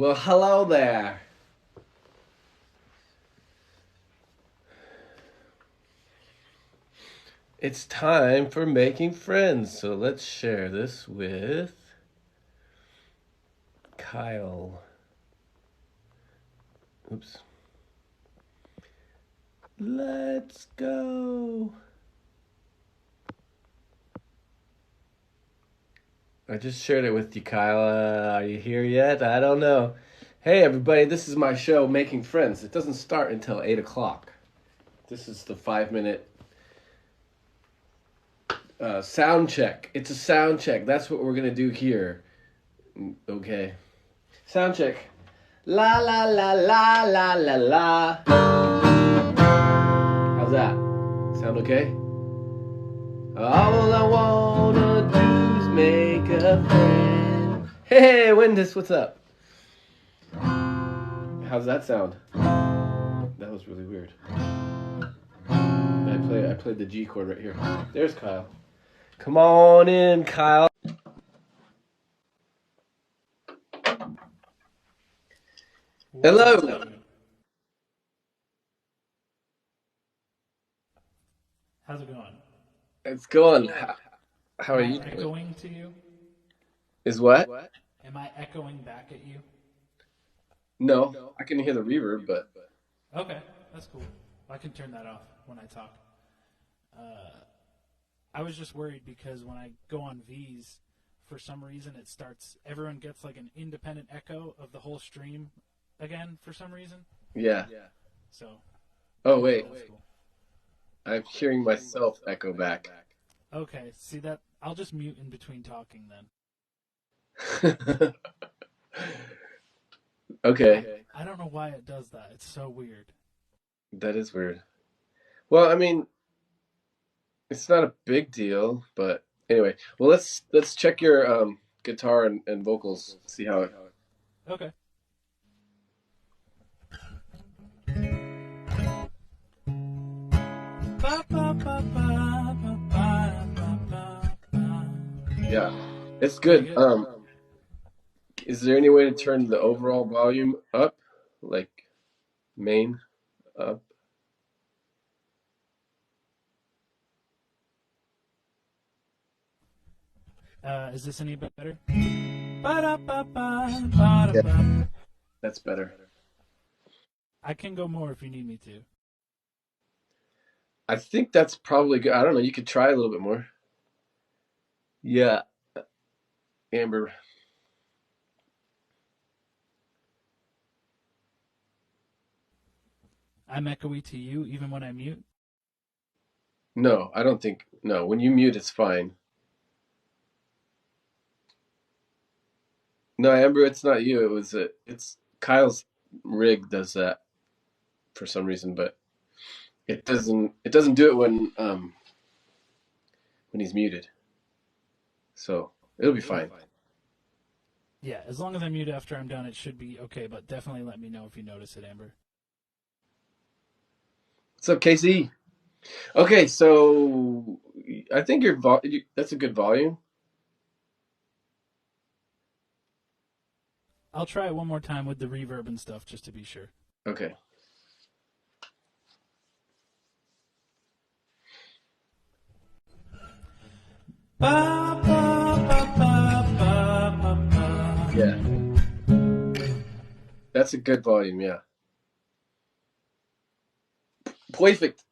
Well, hello there. It's time for making friends. So let's share this with Kyle. Oops. Let's go. I just shared it with you, Kyle. Are you here yet? I don't know. Hey, everybody, this is my show, Making Friends. It doesn't start until 8 o'clock. This is the 5 minute sound check. It's a sound check. That's what we're going to do here. Okay. Sound check. La la la la la la la. How's that? Sound okay? All I wanna do is make a friend. Hey, Windus, what's up? How's that sound? That was really weird. I played the G chord right here. There's Kyle. Come on in, Kyle. Hello. How's it going? It's going. How Am are I you doing? echoing to you? Is what? Am I echoing back at you? No, I can hear the reverb, but Okay, that's cool. I can turn that off when I talk. Uh, I was just worried because when I go on V's, for some reason it starts. Everyone gets like an independent echo of the whole stream again for some reason. yeah. So Oh, I thought wait. that was cool. I'm hearing myself echo back. Okay, see that? I'll just mute in between talking then. Okay, I don't know why it does that. It's so weird. that is weird. Well, I mean, it's not a big deal, but anyway. Well, let's check your guitar and vocals. See how it. Okay. Ba, ba, ba, ba, ba, ba, ba, ba, ba. Yeah, it's Pretty good. good. Is there any way to turn the overall volume up, like main up? Is this any better? Ba-da-ba-ba, ba-da-ba. Yeah, that's better. I can go more if you need me to. I think that's probably good. I don't know. You could try a little bit more. Yeah, Amber. I'm echoey to you even when I mute. No, I don't think. No, when you mute, it's fine. No, Amber, it's not you. It's Kyle's rig does that for some reason, but it doesn't do it when he's muted. So it'll be fine. Yeah, as long as I mute after I'm done, it should be okay. But definitely let me know if you notice it, Amber. What's up, Casey? Okay, so I think that's a good volume. I'll try it one more time with the reverb and stuff just to be sure. Okay. Ba, ba, ba, ba, ba, ba, ba. Yeah, that's a good volume. Yeah. Perfect.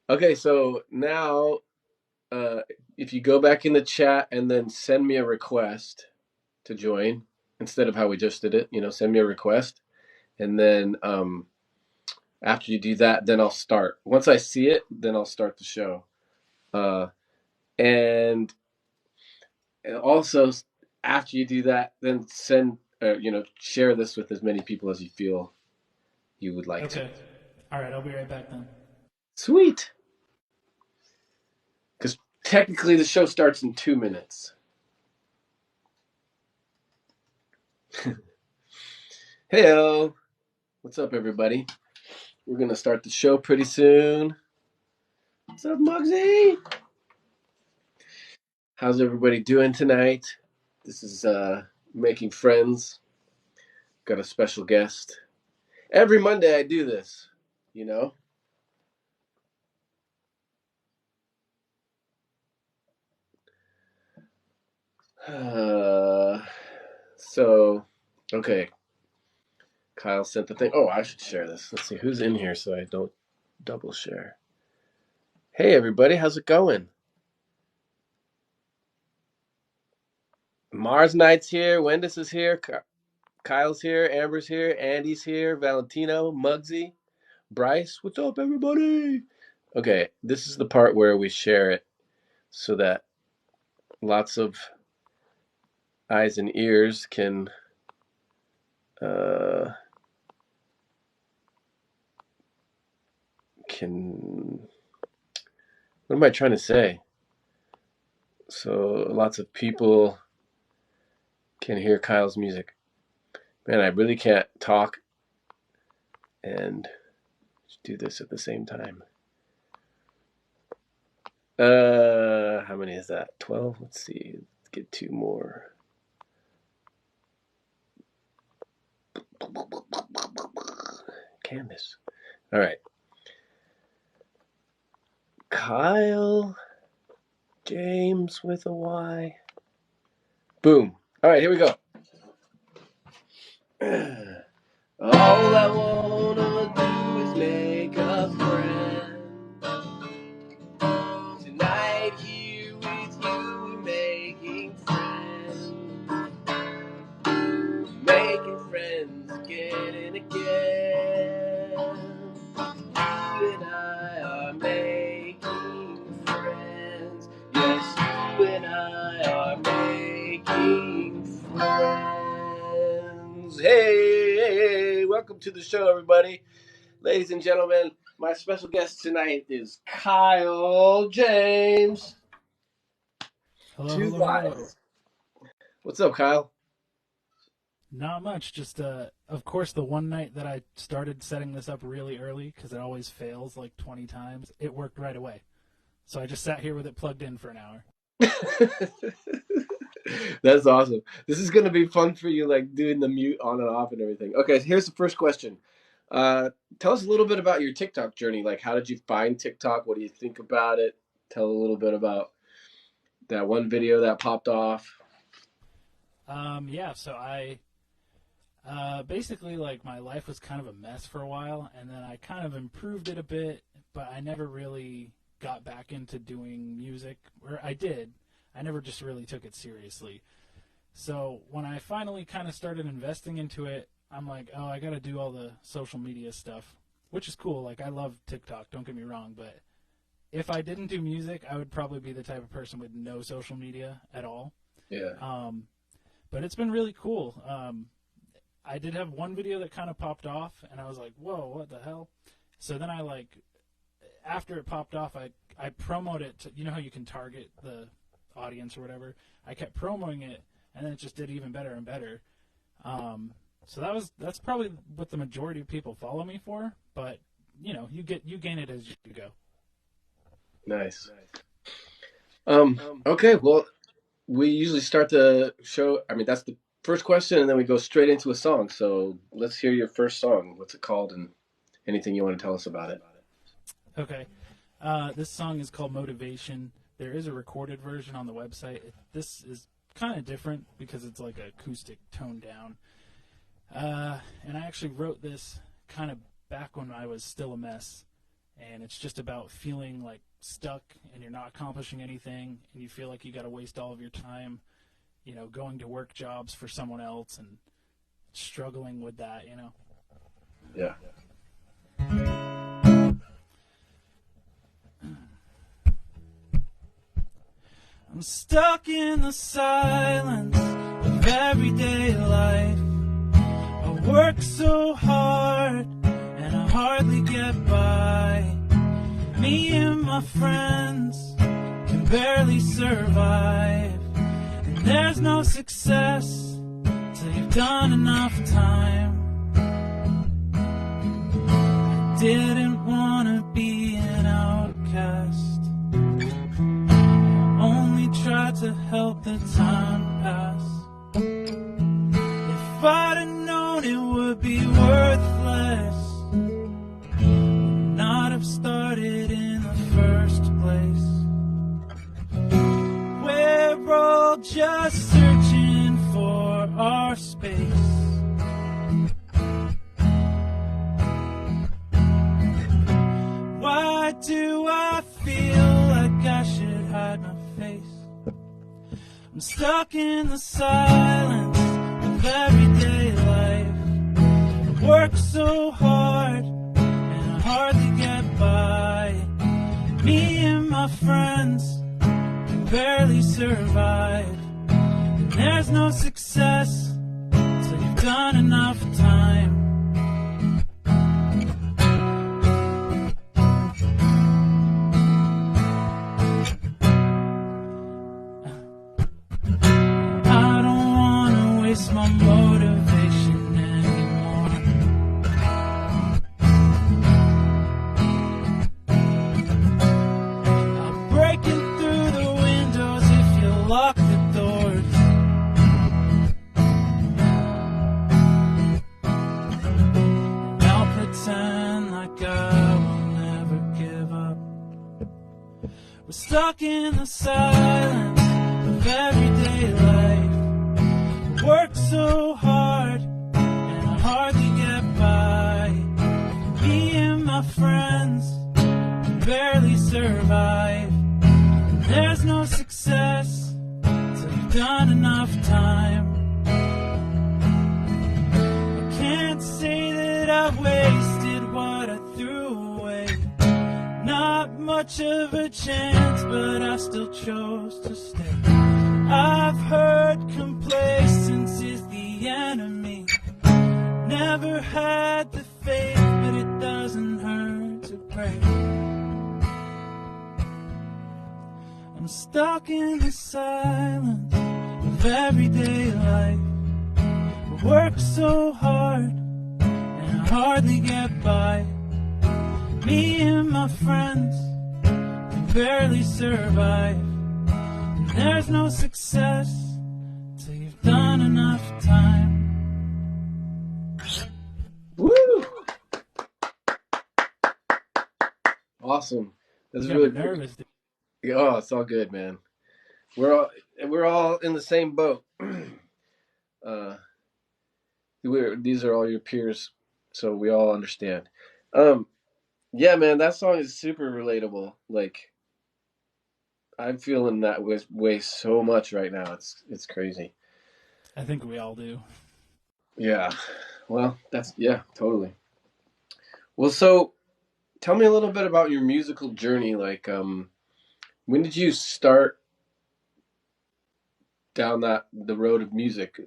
Okay, so now uh, if you go back in the chat and then send me a request to join instead of how we just did it, send me a request, and then after you do that, then I'll start. Once I see it, then I'll start the show. Uh, and also after you do that, then share this with as many people as you feel you would like to. Okay. All right, I'll be right back then. Sweet. Because technically the show starts in 2 minutes. Heyo. What's up, everybody? We're going to start the show pretty soon. What's up, Muggsy? How's everybody doing tonight? This is Making Friends. got a special guest. Every Monday I do this, you know? So, okay. Kyle sent the thing. Oh, I should share this. Let's see who's in here so I don't double share. Hey, everybody. How's it going? Mars Knight's here. Wendis is here. Kyle's here. Amber's here. Andy's here. Valentino. Muggsy. Bryce. What's up, everybody? Okay, this is the part where we share it so that lots of eyes and ears can what am I trying to say? So lots of people can hear Kyle's music. Man, I really can't talk and do this at the same time. How many is that? 12? Let's see. Let's get 2 more. Canvas. All right. Kyle James with a Y. Boom. All right, here we go. All I wanna do is make a friend. Tonight here with you, making friends. Making friends again and again. You and I are making friends. Yes, you and I are making friends. Hey, welcome to the show, everybody. Ladies and gentlemen, my special guest tonight is Kyle James. Hello. What's up, Kyle? Not much. Just, of course, the one night that I started setting this up really early, because it always fails like 20 times, it worked right away. So I just sat here with it plugged in for an hour. That's awesome. This is going to be fun for you, like doing the mute on and off and everything. Okay, here's the first question. Tell us a little bit about your TikTok journey. Like, how did you find TikTok? What do you think about it? Tell a little bit about that one video that popped off. Yeah, so I basically, like, my life was kind of a mess for a while, and then I kind of improved it a bit, but I never really got back into doing music. Or I did. I never just really took it seriously. So when I finally kind of started investing into it, I'm like, oh, I got to do all the social media stuff, which is cool. Like, I love TikTok, don't get me wrong, but if I didn't do music, I would probably be the type of person with no social media at all. Yeah. But it's been really cool. I did have one video that kind of popped off, and I was like, whoa, what the hell? So then after it popped off, I promoted it to, you know how you can target the audience or whatever? I kept promoting it, and then it just did even better and better. So that's probably what the majority of people follow me for, but, you know, you gain it as you go. Nice. Okay, well, we usually start the show, that's the first question, and then we go straight into a song. So let's hear your first song. What's it called, and anything you want to tell us about it? Okay. This song is called Motivation. There is a recorded version on the website. This is kind of different because it's like acoustic, toned down. And I actually wrote this kind of back when I was still a mess. And it's just about feeling like stuck and you're not accomplishing anything and you feel like you got to waste all of your time, you know, going to work jobs for someone else and struggling with that, you know? Yeah. I'm stuck in the silence of everyday life. I work so hard and I hardly get by. Me and my friends can barely survive. And there's no success till you've done enough time. I didn't want to be an outcast. Tried to help the time pass. If I'd have known it more space. Why do I feel like I should hide my face? I'm stuck in the silence of everyday life. I work so hard and I hardly get by. Me and my friends can barely survive. And there's no success till you've done enough time. I don't wanna waste my motivation anymore. I'm breaking through the windows if you lock the doors. And I'll pretend like I will never give up. We're stuck in the silence of everyday life. We work so hard and I hardly get by. Me and my friends can barely survive. And there's no success till you've done enough time. I can't say that I've wasted what I threw away. Not much of a chance, but I still chose to stay. I've heard complacency is the enemy. Never had the faith, but it doesn't hurt to pray. I'm stuck in the silence of everyday life. I work so hard and I hardly get by. Me and my friends can barely survive. And there's no success till you've done enough time. Woo! Awesome. That's I'm really nervous. Oh, it's all good, man. We're all in the same boat. These are all your peers, so we all understand. Yeah, man, that song is super relatable. Like, I'm feeling that way so much right now. It's crazy. I think we all do. Yeah. Well, yeah, totally. Well, so tell me a little bit about your musical journey. Like, when did you start down the road of music?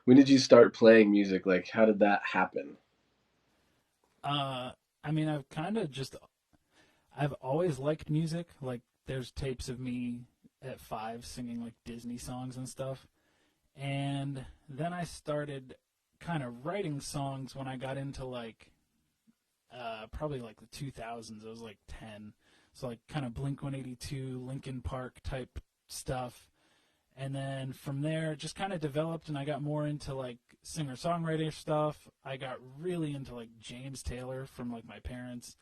When did you start playing music? Like, how did that happen? I mean, I've always liked music. Like, there's tapes of me at 5 singing like Disney songs and stuff. And then I started kind of writing songs when I got into like probably like the 2000s. I was like 10. So like kind of Blink-182, Linkin Park type stuff. And then from there, it just kind of developed, and I got more into like singer-songwriter stuff. I got really into like James Taylor from like my parents,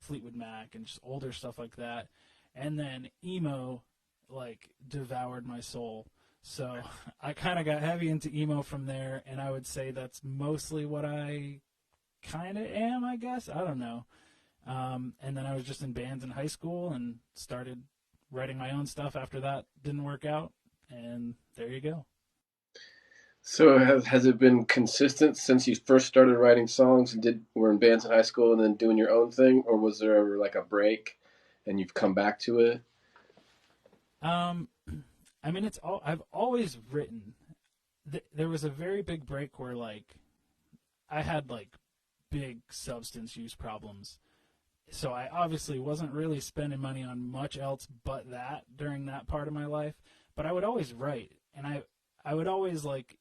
Fleetwood Mac, and just older stuff like that. And then emo like devoured my soul. So I kind of got heavy into emo from there, and I would say that's mostly what I kind of am, I guess. I don't know. And then I was just in bands in high school and started writing my own stuff after that. Didn't work out, and there you go. So has it been consistent since you first started writing songs and were in bands in high school and then doing your own thing, or was there ever like a break and you've come back to it? Um, I mean, I've always written. There was a very big break where like I had like big substance use problems. So I obviously wasn't really spending money on much else but that during that part of my life. But I would always write, and I would always like,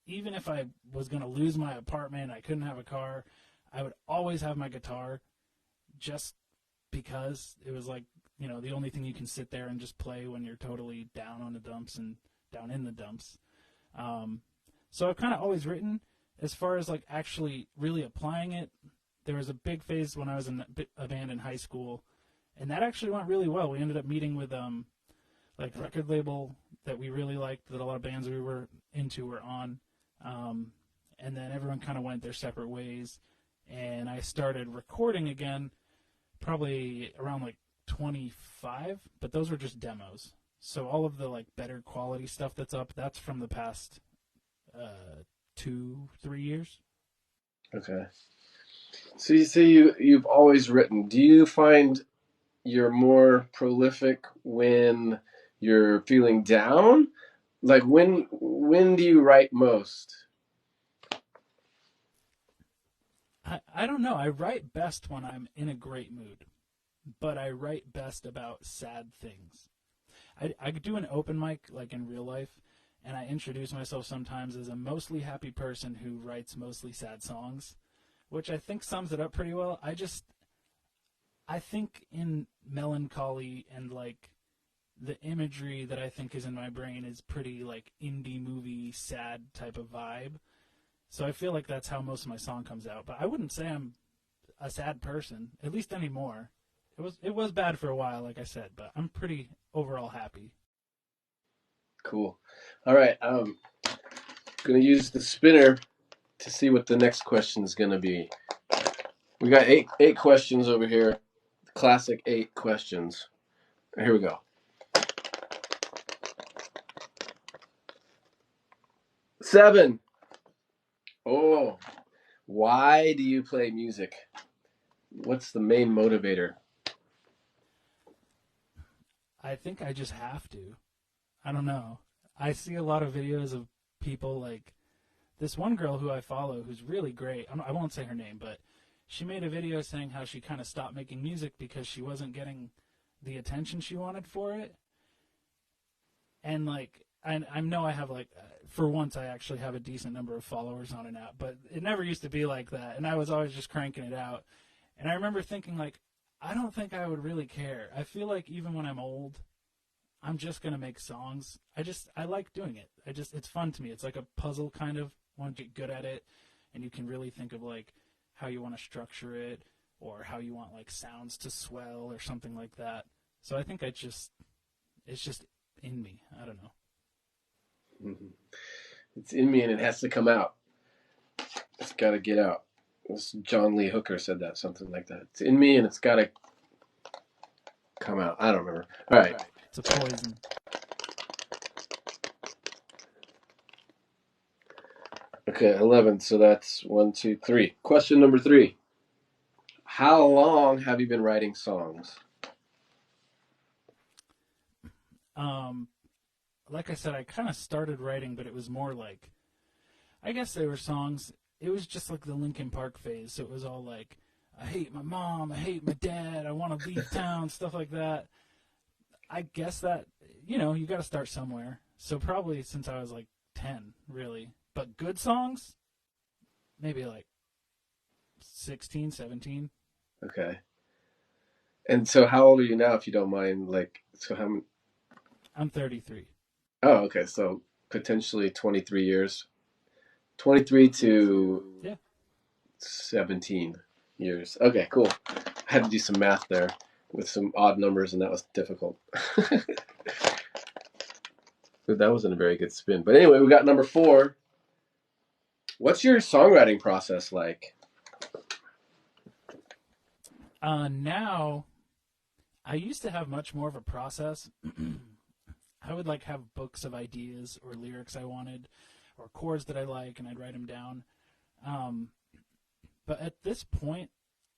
even if I was going to lose my apartment, I couldn't have a car, I would always have my guitar, just because it was like, you know, the only thing you can sit there and just play when you're totally down on the dumps and down in the dumps. So I've kind of always written. As far as like actually really applying it, there was a big phase when I was in a band in high school, and that actually went really well. We ended up meeting with like record label that we really liked, that a lot of bands we were into were on. Um, and then everyone kind of went their separate ways. And I started recording again probably around like 25, but those were just demos. So all of the like better quality stuff that's up, that's from the past 2-3 years. Okay. So you say you've always written. Do you find you're more prolific when you're feeling down? Like when do you write most? I don't know. I write best when I'm in a great mood, but I write best about sad things. I do an open mic like in real life, and I introduce myself sometimes as a mostly happy person who writes mostly sad songs, which I think sums it up pretty well. I think in melancholy and like the imagery that I think is in my brain is pretty like indie movie sad type of vibe. So I feel like that's how most of my song comes out. But I wouldn't say I'm a sad person, at least anymore. It was bad for a while, like I said, but I'm pretty overall happy. Cool. All right. Gonna use the spinner to see what the next question is gonna be. We got eight questions over here. Classic 8 questions. Here we go. 7. Oh, why do you play music? What's the main motivator? I think I just have to. I don't know. I see a lot of videos of people like this one girl who I follow who's really great. I won't say her name, but she made a video saying how she kind of stopped making music because she wasn't getting the attention she wanted for it. And like, I know I have like, for once, I actually have a decent number of followers on an app, but it never used to be like that. And I was always just cranking it out. And I remember thinking, like, I don't think I would really care. I feel like even when I'm old, I'm just gonna make songs. I like doing it. It's fun to me. It's like a puzzle kind of. Want to get good at it, and you can really think of like how you want to structure it, or how you want like sounds to swell or something like that. So I think it's just in me. I don't know. Mm-hmm. It's in me and it has to come out. It's got to get out. John Lee Hooker said that, something like that. It's in me and it's got to come out. I don't remember. All right. It's a poison. Okay, 11. So that's 1, 2, 3. Question number 3. How long have you been writing songs? Like I said, I kind of started writing, but it was more like, I guess they were songs. It was just like the Linkin Park phase. So it was all like, I hate my mom, I hate my dad, I want to leave town, stuff like that. I guess that, you got to start somewhere. So probably since I was like 10, really. But good songs, maybe like 16, 17. Okay. And so how old are you now, if you don't mind? Like, so how many? I'm 33. Oh, okay. So potentially 23 years. 23 to Yeah. 17 years. Okay, cool. I had to do some math there with some odd numbers, and that was difficult. That wasn't a very good spin. But anyway, we got number 4. What's your songwriting process like? Now, I used to have much more of a process. I would like have books of ideas or lyrics I wanted, or chords that I like, and I'd write them down. But at this point,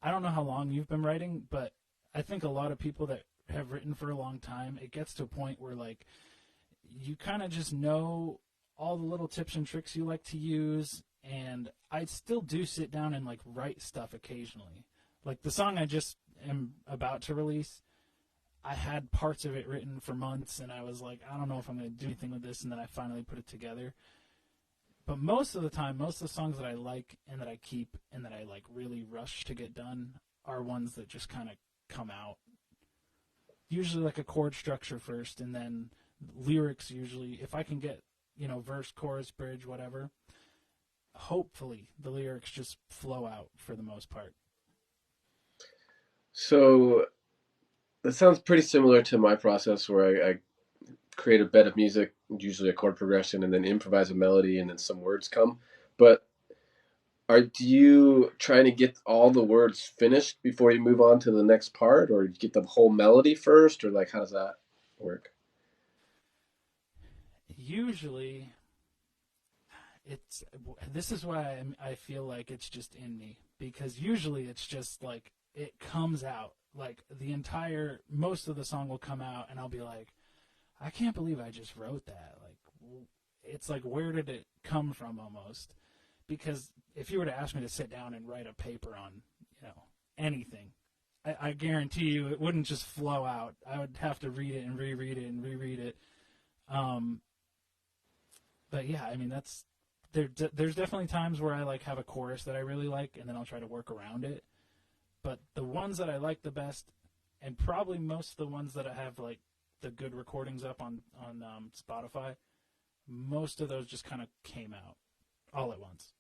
I don't know how long you've been writing, but I think a lot of people that have written for a long time, it gets to a point where like you kind of just know all the little tips and tricks you like to use, and I still do sit down and like write stuff occasionally. Like the song I just am about to release, I had parts of it written for months, and I was like, I don't know if I'm going to do anything with this, and then I finally put it together. But most of the time, most of the songs that I like and that I keep and that I like really rush to get done are ones that just kind of come out. Usually like a chord structure first, and then lyrics usually. If I can get, verse, chorus, bridge, whatever, hopefully the lyrics just flow out for the most part. So that sounds pretty similar to my process, where create a bed of music, usually a chord progression, and then improvise a melody, and then some words come. But do you trying to get all the words finished before you move on to the next part, or you get the whole melody first, or like how does that work? Usually, it's this is why I feel like it's just in me, because usually it's just like it comes out, like the entire most of the song will come out and I'll be like, I can't believe I just wrote that. Like, it's like, where did it come from almost? Because if you were to ask me to sit down and write a paper on, anything, I guarantee you it wouldn't just flow out. I would have to read it and reread it and reread it. Um, but yeah, I mean, there's definitely times where I like have a chorus that I really like, and then I'll try to work around it. But the ones that I like the best, and probably most of the ones that I have like the good recordings up on Spotify, most of those just kind of came out all at once.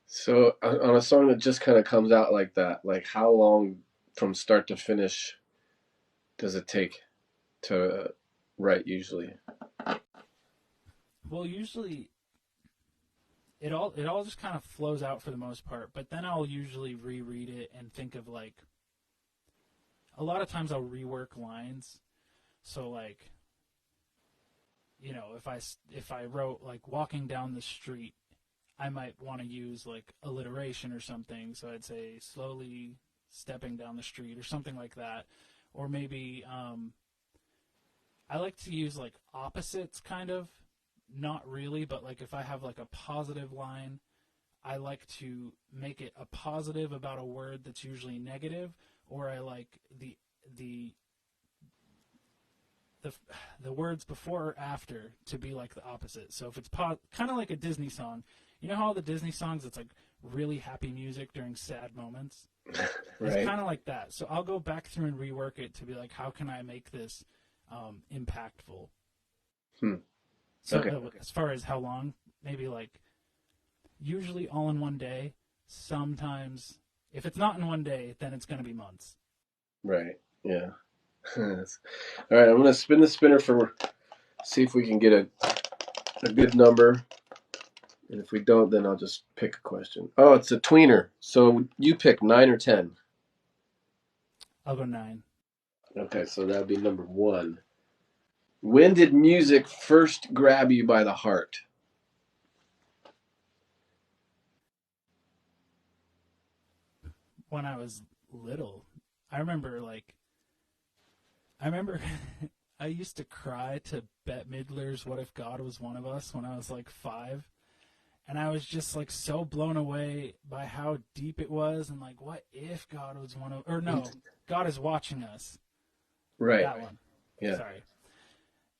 So on a song that just kind of comes out like that, like how long from start to finish does it take to write usually? Well, usually it all just kind of flows out for the most part, but then I'll usually reread it and think of like a lot of times I'll rework lines. So like, if I wrote like walking down the street, I might want to use like alliteration or something. So I'd say slowly stepping down the street or something like that. Or maybe I like to use like opposites kind of. Not really, but like if I have like a positive line, I like to make it a positive about a word that's usually negative, or I like the the the words before or after to be like the opposite. So if it's kind of like a Disney song, you know how all the Disney songs it's like really happy music during sad moments. It's Right. kind of like that. So I'll go back through and rework it to be like, how can I make this impactful? Hmm. So Okay. as far as how long, maybe like usually all in one day. Sometimes if it's not in one day, then it's going to be months. Right. Yeah. All right. I'm gonna spin the spinner for see if we can get a good number. And if we don't, then I'll just pick a question. Oh, it's a tweener. So you pick 9 or 10. I'll go 9. Okay, so that would be number one. When did music first grab you by the heart? When I was little, I remember like I remember I used to cry to Bette Midler's "What If God Was One of Us" when I was like 5, and I was just like so blown away by how deep it was, and like, what if God was one of, or no, God is watching us. Right. That one. Yeah. Sorry.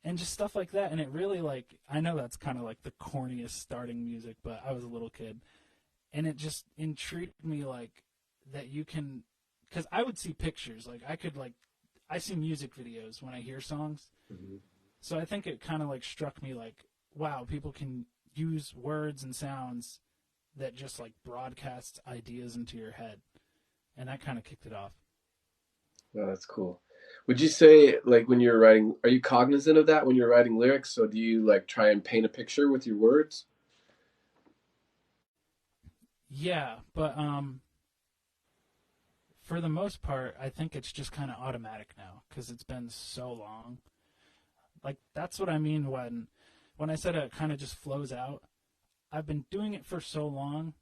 And just stuff like that, and it really like I know that's kind of like the corniest starting music, but I was a little kid, and it just intrigued me like that you can, because I would see pictures, like I see music videos when I hear songs, Mhm. so I think it kind of like struck me like, wow, people can use words and sounds that just like broadcast ideas into your head, and that kind of kicked it off. Oh, that's cool. Would you say, like, when you're writing, are you cognizant of that when you're writing lyrics? So do you like try and paint a picture with your words? Yeah, but for the most part, I think it's just kind of automatic now because it's been so long. Like that's what I mean when I said it kind of just flows out. I've been doing it for so long,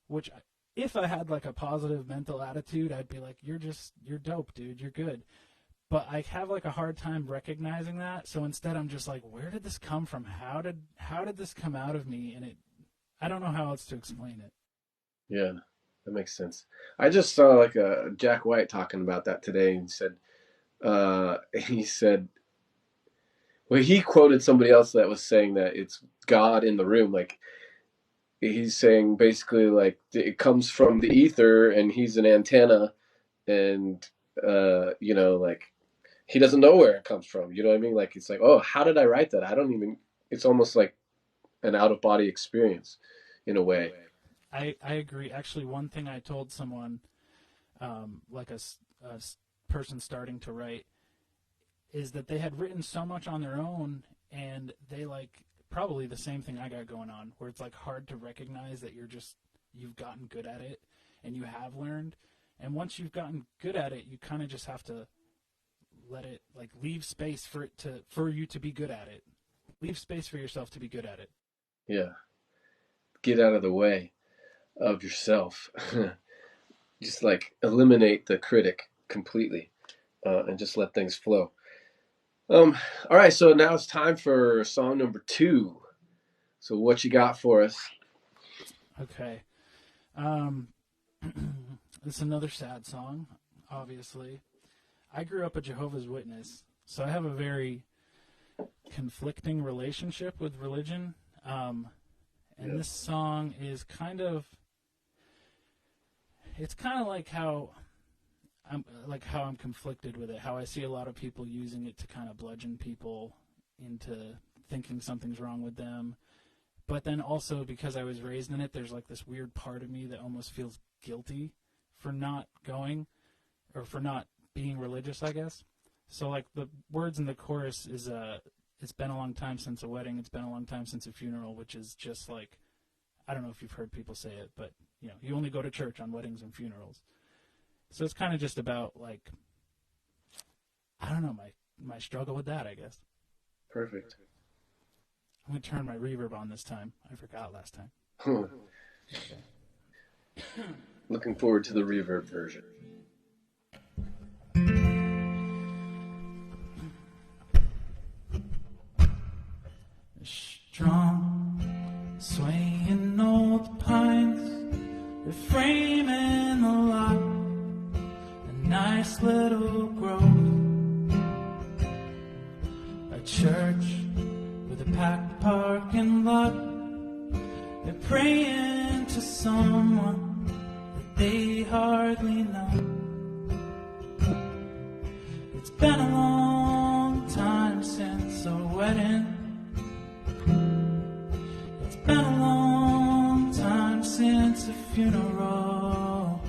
which if I had like a positive mental attitude, I'd be like, you're dope, dude. You're good. But I have like a hard time recognizing that. So instead, I'm just like, where did this come from? How did this come out of me? And I don't know how else to explain it. Yeah, that makes sense. I just saw like a Jack White talking about that today and said, he said, well, he quoted somebody else that was saying that it's God in the room. Like he's saying basically like it comes from the ether and he's an antenna and like he doesn't know where it comes from. You know what I mean? Like it's like, oh, how did I write that? I don't even. It's almost like an out of body experience, in a way. I agree. Actually, one thing I told someone, like a person starting to write, is that they had written so much on their own, and they like probably the same thing I got going on, where it's like hard to recognize that you've gotten good at it and you have learned. And once you've gotten good at it, you kind of just have to let it, like, leave space for you to be good at it. Leave space for yourself to be good at it. Yeah. Get out of the way of yourself. Just like eliminate the critic completely, and just let things flow. All right, so now it's time for song number 2. So what you got for us? Okay. It's another sad song, obviously. I grew up a Jehovah's Witness, so I have a very conflicting relationship with religion. And this song is it's kind of like how I'm conflicted with it, how I see a lot of people using it to kind of bludgeon people into thinking something's wrong with them. But then also, because I was raised in it, there's like this weird part of me that almost feels guilty for not going, or for not being religious, I guess. So like the words in the chorus is it's been a long time since a wedding, it's been a long time since a funeral, which is just like, I don't know if you've heard people say it, but you only go to church on weddings and funerals. So it's kind of just about, like, I don't know, my struggle with that, I guess. Perfect. I'm going to turn my reverb on this time. I forgot last time. Looking forward to the reverb version. Strong, swaying old pines, they're framing the lot, a nice little grove, a church with a packed parking lot. They're praying to someone that they hardly know. It's been a long time since a wedding. It's been a long time since a funeral.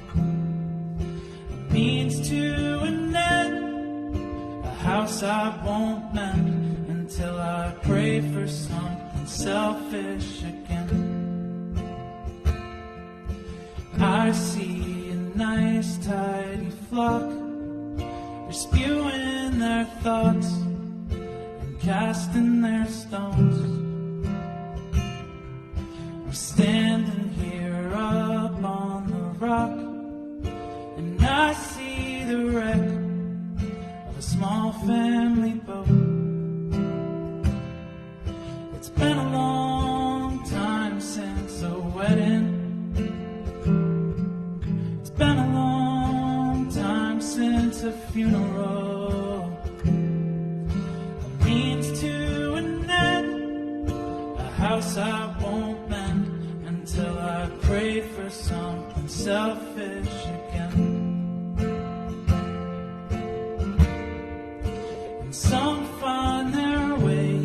A means to an end, a house I won't mend until I pray for something selfish again. I see a nice tidy flock, they're spewing their thoughts and casting their stones. I'm standing here up on the rock, and I see the wreck of a small family boat. It's been a long time since a wedding. It's been a long time since a funeral. A means to an end, a house I won't mend until I pray for something selfish again. And some find their way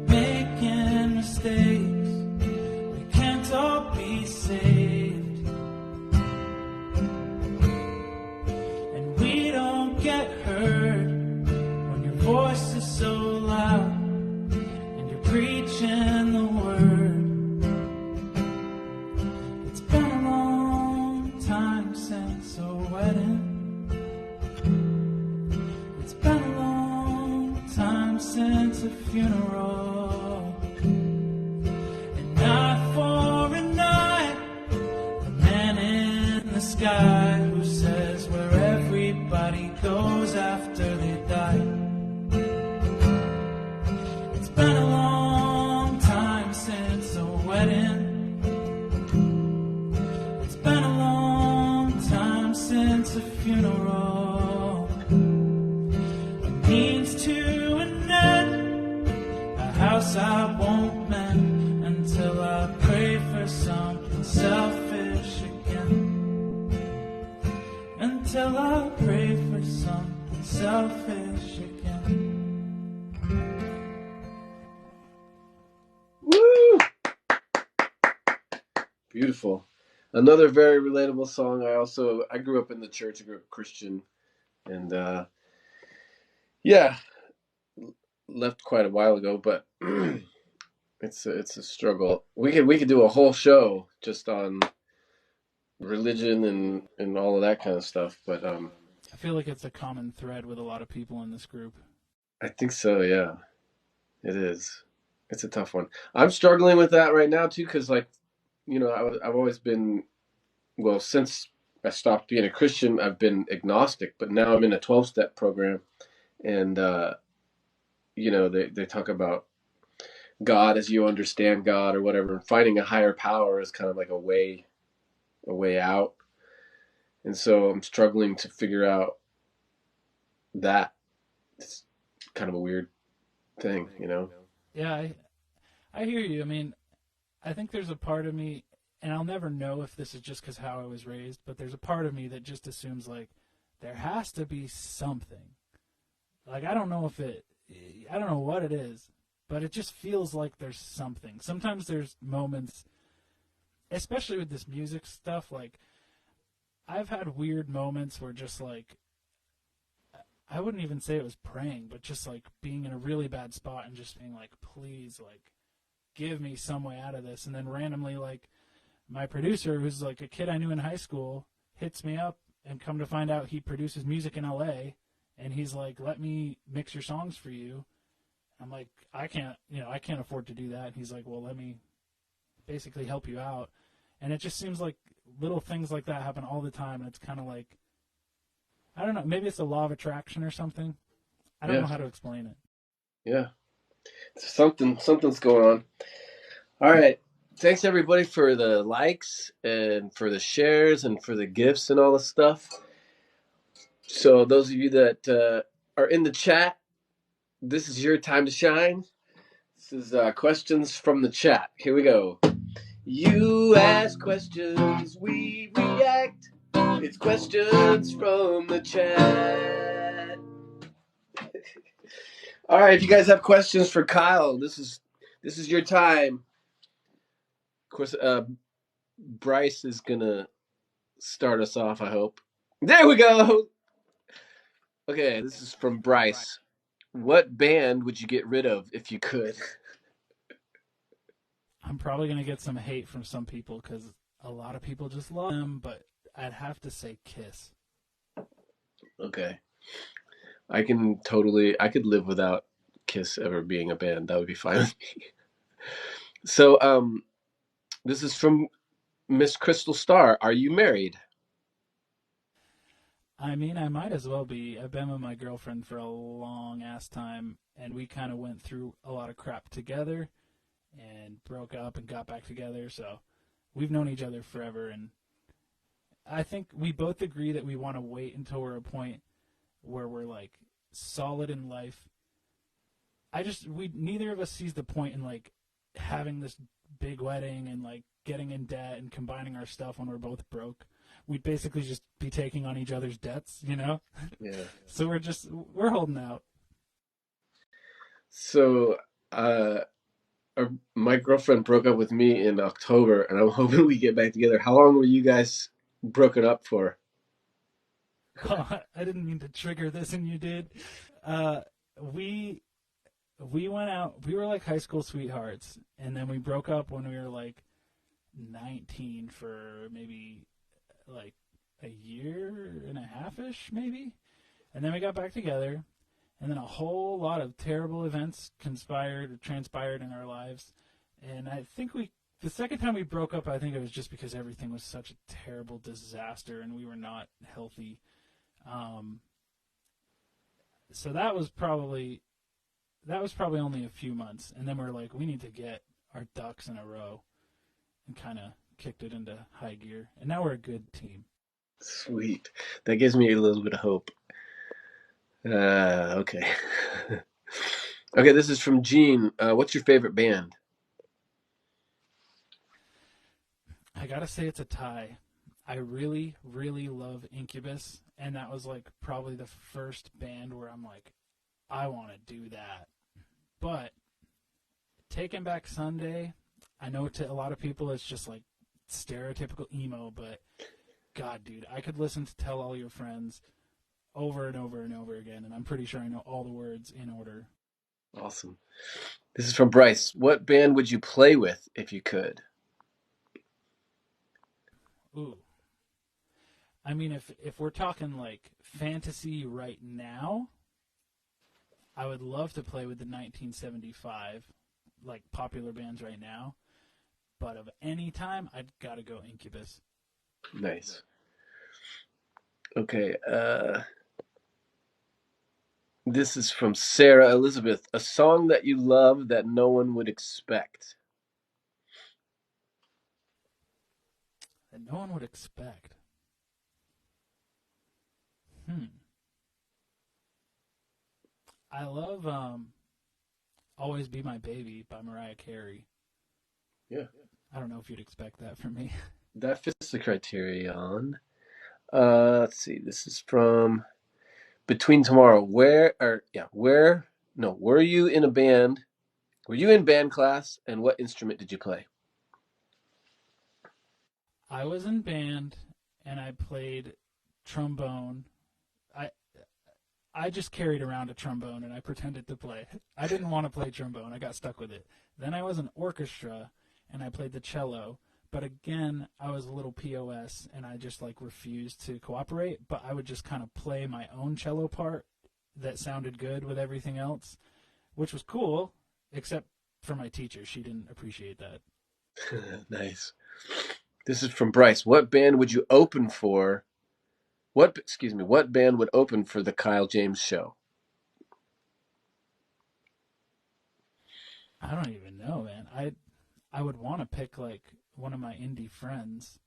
making mistakes. We can't all be saved, and we don't get heard when your voice is so loud and you're preaching the word. It's been a long time since a wedding. It's been a long time since a funeral. And eye for an eye, the man in the sky who says where everybody goes after they die. It's been a long time since a wedding. It's been a long time since a funeral. A means to an end, a house I won't mend until I pray for something selfish again. Until I pray for something selfish again. Woo! Beautiful. Another very relatable song. I grew up in the church. I grew up Christian, and Yeah, left quite a while ago, but it's a struggle. We could do a whole show just on religion and all of that kind of stuff, but I feel like it's a common thread with a lot of people in this group. I think so. Yeah, it is. It's a tough one. I'm struggling with that right now too, because like I've always been well since I stopped being a Christian. I've been agnostic, but now I'm in a 12-step program, and they talk about God as you understand God or whatever, and finding a higher power is kind of like a way out. And so I'm struggling to figure out that. It's kind of a weird thing. Yeah, I hear you. I mean, I think there's a part of me, and I'll never know if this is just because how I was raised, but there's a part of me that just assumes like there has to be something. Like I don't know what it is, but it just feels like there's something. Sometimes there's moments, especially with this music stuff. Like I've had weird moments where just like I wouldn't even say it was praying, but just like being in a really bad spot and just being like, please, like give me some way out of this, and then randomly like my producer, who's like a kid I knew in high school, hits me up, and come to find out he produces music in LA, and he's like, let me mix your songs for you. I'm like, I can't afford to do that. And he's like, well, let me basically help you out. And it just seems like little things like that happen all the time, and it's kind of like, I don't know, maybe it's the law of attraction or something. I don't know Yeah, how to explain it. yeah. Something's going on. All right. Thanks everybody for the likes and for the shares and for the gifts and all the stuff. So those of you that are in the chat, this is your time to shine. This is questions from the chat. Here we go. You ask questions, we react. It's questions from the chat. All right, if you guys have questions for Kyle, this is your time. Of course, Bryce is gonna start us off. I hope. There we go. Okay, this is from Bryce. What band would you get rid of if you could? I'm probably going to get some hate from some people because a lot of people just love them, but I'd have to say Kiss. Okay, I could live without Kiss ever being a band. That would be fine with me. So, this is from Miss Crystal Star. Are you married? I mean, I might as well be. I've been with my girlfriend for a long ass time, and we kind of went through a lot of crap together and broke up and got back together. So we've known each other forever, and I think we both agree that we want to wait until we're at a point where we're like solid in life. We neither of us sees the point in like having this big wedding and like getting in debt and combining our stuff when we're both broke. We'd basically just be taking on each other's debts, you know? Yeah. So we're holding out. So, uh, my girlfriend broke up with me in October, and I'm hoping we get back together. How long were you guys broken up for? Oh, I didn't mean to trigger this, and you did. Uh, we we went out. We were like high school sweethearts, and then we broke up when we were like 19 for maybe like a year and a half ish, maybe. And then we got back together, and then a whole lot of terrible events transpired in our lives. And I think the second time we broke up, I think it was just because everything was such a terrible disaster and we were not healthy. Um, so that was probably only a few months, and then we are like, we need to get our ducks in a row, and kind of kicked it into high gear. And now we're a good team. Sweet. That gives me a little bit of hope. Okay. Okay, this is from Gene. What's your favorite band? I gotta say it's a tie. I really, really love Incubus, and that was like probably the first band where I'm like, I want to do that. But Taking Back Sunday, I know to a lot of people it's just like stereotypical emo, but God, dude, I could listen to Tell All Your Friends over and over and over again, and I'm pretty sure I know all the words in order. Awesome. This is from Bryce. What band would you play with if you could? Ooh. I mean, if we're talking like fantasy right now, I would love to play with the 1975, like popular bands right now. But of any time, I'd gotta go Incubus. Nice. Okay. This is from Sarah Elizabeth. A song that you love that no one would expect. That no one would expect. Hmm. I love "Always Be My Baby" by Mariah Carey. Yeah. I don't know if you'd expect that from me. That fits the criterion. Let's see. This is from Between Tomorrow. Were you in a band? Were you in band class and what instrument did you play? I was in band and I played trombone. I I just carried around a trombone and I pretended to play. I didn't want to play trombone. I got stuck with it. Then I was in orchestra and I played the cello. But again, I was a little POS and I just like refused to cooperate. But I would just kind of play my own cello part that sounded good with everything else, which was cool, except for my teacher. She didn't appreciate that. Nice. This is from Bryce. What band would you open for? What band would open for the Kyle James show? I don't even know, man. I would want to pick like one of my indie friends.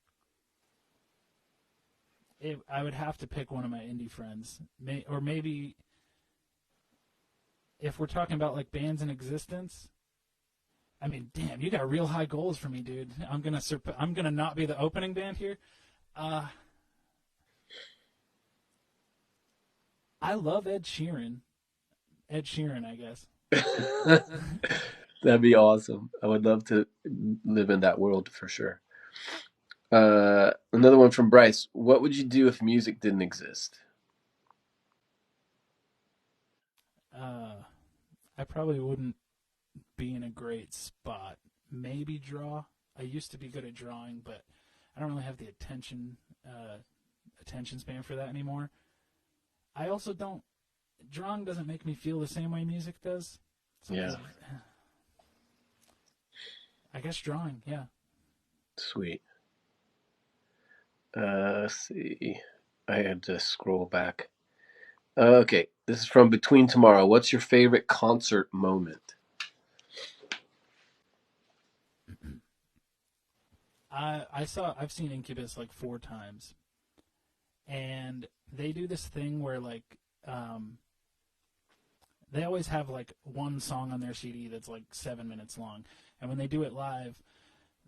I would have to pick one of my indie friends, or maybe if we're talking about like bands in existence. I mean, damn, you got real high goals for me, dude. I'm gonna not be the opening band here. Uh, I love Ed Sheeran. Ed Sheeran, I guess. That'd be awesome. I would love to live in that world for sure. Another one from Bryce. What would you do if music didn't exist? Uh, I probably wouldn't be in a great spot. Maybe draw. I used to be good at drawing, but I don't really have the attention span for that anymore. I also don't. Drawing doesn't make me feel the same way music does. So Yeah, I guess drawing, yeah. sweet. Let's see. I had to scroll back. Okay, this is from Between Tomorrow. What's your favorite concert moment? I've seen Incubus like 4 times, and they do this thing where like they always have like one song on their CD that's like 7 minutes long, and when they do it live,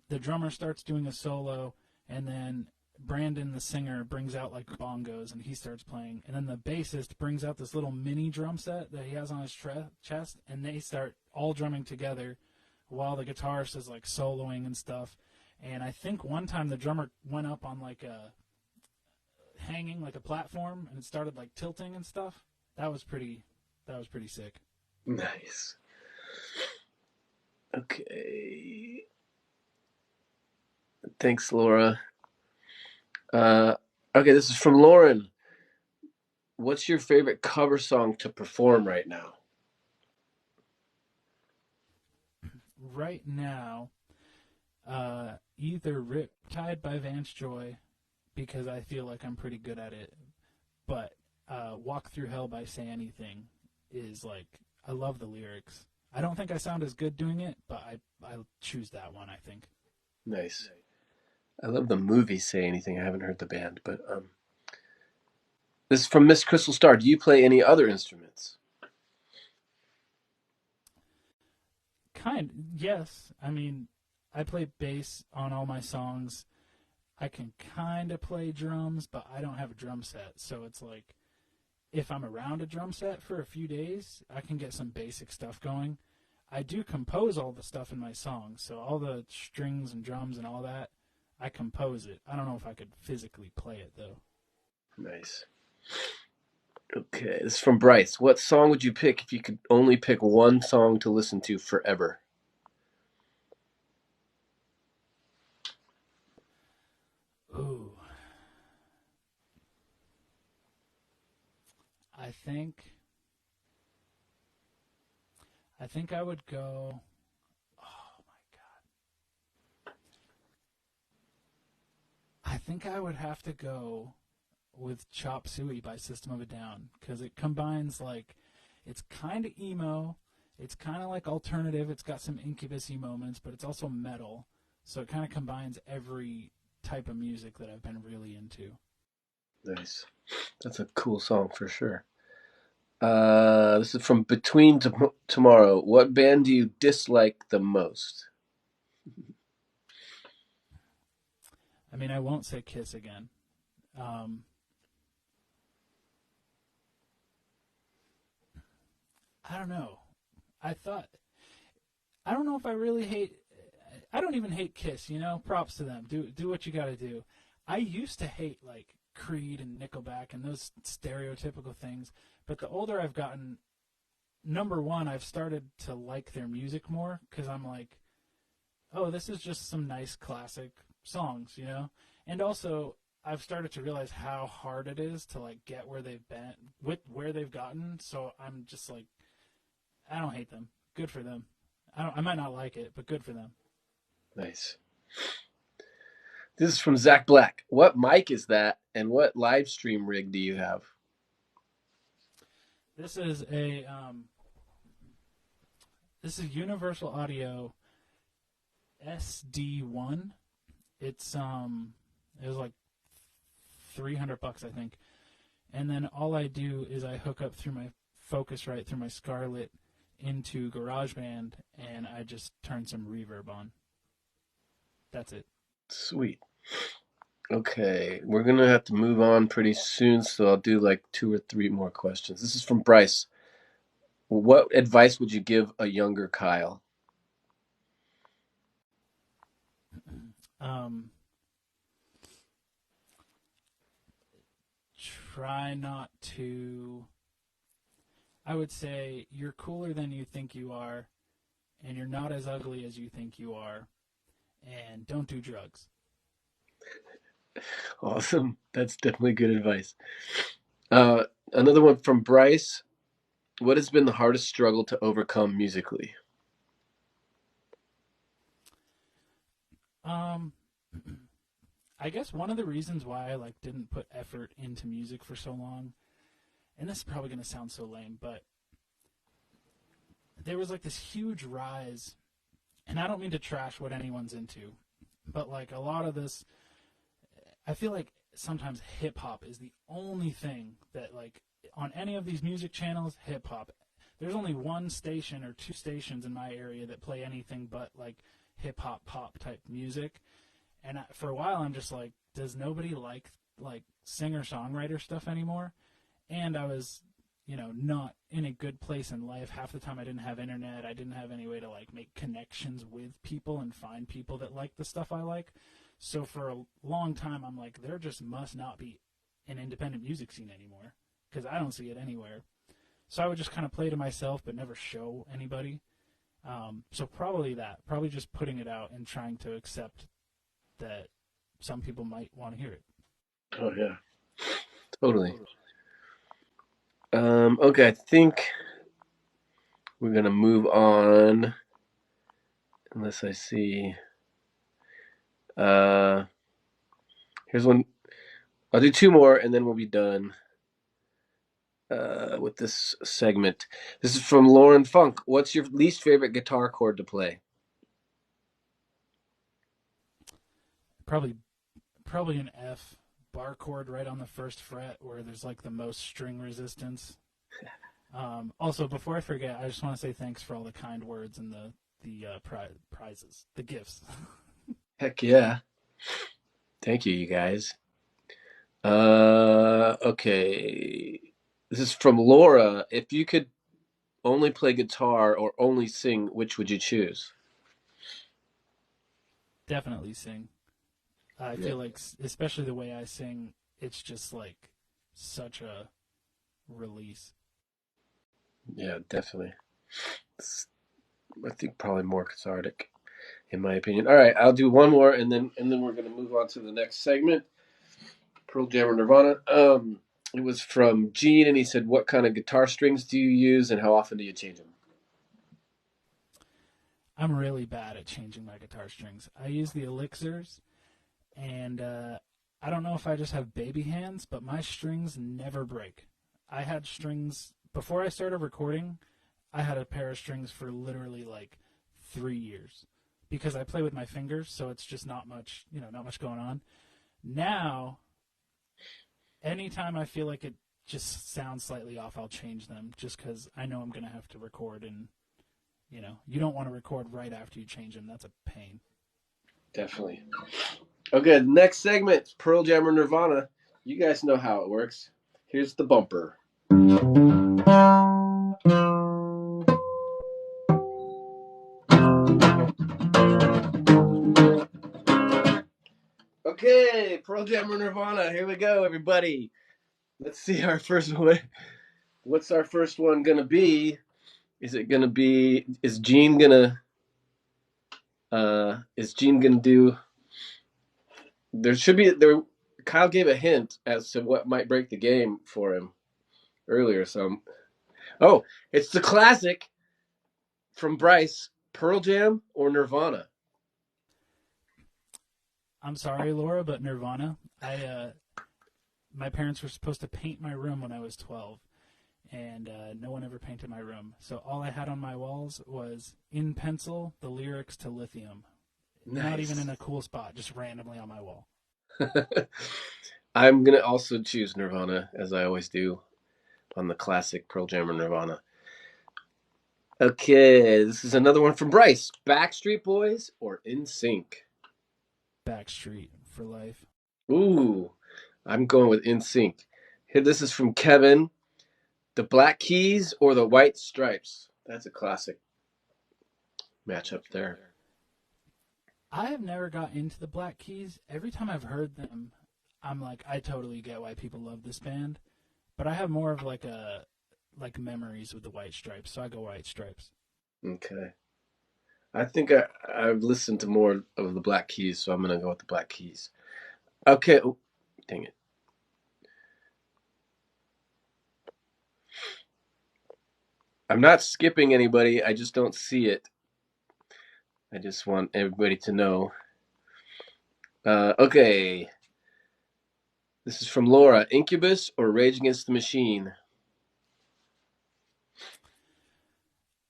the drummer starts doing a solo, and then Brandon the singer brings out like bongos and he starts playing, and then the bassist brings out this little mini drum set that he has on his chest, and they start all drumming together while the guitarist is like soloing and stuff. And I think one time the drummer went up on like a hanging like a platform and it started like tilting and stuff. That was pretty sick. Nice. Okay. Thanks, Laura. Uh, okay, this is from Lauren. What's your favorite cover song to perform right now? Right now, either Riptide by Vance Joy, because I feel like I'm pretty good at it, but Walk Through Hell by Say Anything is like, I love the lyrics. I don't think I sound as good doing it, but I'll choose that one, I think. Nice. I love the movie Say Anything. I haven't heard the band, but this is from Miss Crystal Star. Do you play any other instruments? Yes. I mean, I play bass on all my songs. I can kind of play drums, but I don't have a drum set. So it's like, if I'm around a drum set for a few days, I can get some basic stuff going. I do compose all the stuff in my songs, so all the strings and drums and all that, I compose it. I don't know if I could physically play it, though. Nice. Okay, this is from Bryce. What song would you pick if you could only pick one song to listen to forever? Ooh, I think I think I would go. Oh my god! I think I would have to go with Chop Suey by System of a Down because it combines like it's kind of emo, it's kind of like alternative. It's got some Incubus-y moments, but it's also metal. So it kind of combines every type of music that I've been really into. Nice. That's a cool song for sure. This is from Tomorrow. What band do you dislike the most? I mean, I won't say Kiss again. Um, I don't know. I thought I don't know if I really hate. I don't even hate Kiss. You know, props to them. Do what you got to do. I used to hate like Creed and Nickelback and those stereotypical things. But the older I've gotten, number one, I've started to like their music more because I'm like, oh, this is just some nice classic songs, you know. And also, I've started to realize how hard it is to like get where they've been with where they've gotten. So I'm just like, I don't hate them. Good for them. I might not like it, but good for them. Nice. This is from Zach Black. What mic is that, and what live stream rig do you have? This is a Universal Audio SD1. It was like $300 I think. And then all I do is I hook up through my Focusrite through my Scarlett into GarageBand and I just turn some reverb on. That's it. Sweet. Okay, we're gonna have to move on pretty soon, so I'll do like two or three more questions. This is from Bryce. What advice would you give a younger Kyle? Um, Try not to. I would say you're cooler than you think you are, and you're not as ugly as you think you are, and don't do drugs. Awesome. That's definitely good advice. Uh, Another one from Bryce. What has been the hardest struggle to overcome musically? Um, I guess one of the reasons why I like didn't put effort into music for so long, and this is probably gonna sound so lame, but there was like this huge rise, and I don't mean to trash what anyone's into, but like a lot of this, I feel like sometimes hip hop is the only thing that like on any of these music channels, hip hop. There's only one station or two stations in my area that play anything but like hip hop pop type music. And for a while, I'm just like, does nobody like singer songwriter stuff anymore? And I was, not in a good place in life. Half the time, I didn't have internet. I didn't have any way to like make connections with people and find people that like the stuff I like. So for a long time, I'm like, there just must not be an independent music scene anymore because I don't see it anywhere. So I would just kind of play to myself, but never show anybody. So probably that, probably just putting it out and trying to accept that some people might want to hear it. Oh yeah, totally. Okay, I think we're gonna move on unless I see. Uh, Here's one. I'll do two more and then we'll be done with this segment. This is from Lauren Funk. What's your least favorite guitar chord to play? Probably, probably an F bar chord right on the first fret where there's like the most string resistance. Also, before I forget, I just want to say thanks for all the kind words and the prizes, the gifts. Heck yeah. Thank you, you guys. Okay. This is from Laura. If you could only play guitar or only sing, which would you choose? Definitely sing. I Yeah. feel like, especially the way I sing, it's just like such a release. Yeah, definitely. It's, I think probably more cathartic, in my opinion. All right, I'll do one more, and then we're gonna move on to the next segment. Pearl Jam or Nirvana. It was from Gene, and he said, "What kind of guitar strings do you use, and how often do you change them?" I'm really bad at changing my guitar strings. I use the elixirs, and I don't know if I just have baby hands, but my strings never break. I had strings before I started recording. I had a pair of strings for literally like 3 years because I play with my fingers, so it's just not much, not much going on. Now, anytime I feel like it just sounds slightly off, I'll change them just because I know I'm going to have to record, and you don't want to record right after you change them. That's a pain. Definitely. Okay, next segment, Pearl Jam or Nirvana. You guys know how it works. Here's the bumper. Okay, Pearl Jam or Nirvana. Here we go, everybody. Let's see our first one. What's our first one gonna be? Is it gonna be? Is Gene gonna do? There should be there. Kyle gave a hint as to what might break the game for him earlier. Oh, it's the classic from Bryce: Pearl Jam or Nirvana. I'm sorry, Laura, but Nirvana. My parents were supposed to paint my room when I was 12, and no one ever painted my room. So all I had on my walls was in pencil the lyrics to Lithium. Nice. Not even in a cool spot, just randomly on my wall. I'm gonna also choose Nirvana, as I always do on the classic Pearl Jam or Nirvana. Okay, this is another one from Bryce. Backstreet Boys or NSYNC? Backstreet for life. Ooh, I'm going with NSYNC. Here, this is from Kevin. The Black Keys or the White Stripes? That's a classic matchup there. I have never got into the Black Keys. Every time I've heard them, I'm like, I totally get why people love this band. But I have more of like memories with the White Stripes, so I go White Stripes. Okay. I think I've listened to more of the Black Keys, so I'm gonna go with the Black Keys. Okay. Oh, dang it. I'm not skipping anybody. I just don't see it. I just want everybody to know. Okay. This is from Laura. Incubus or Rage Against the Machine?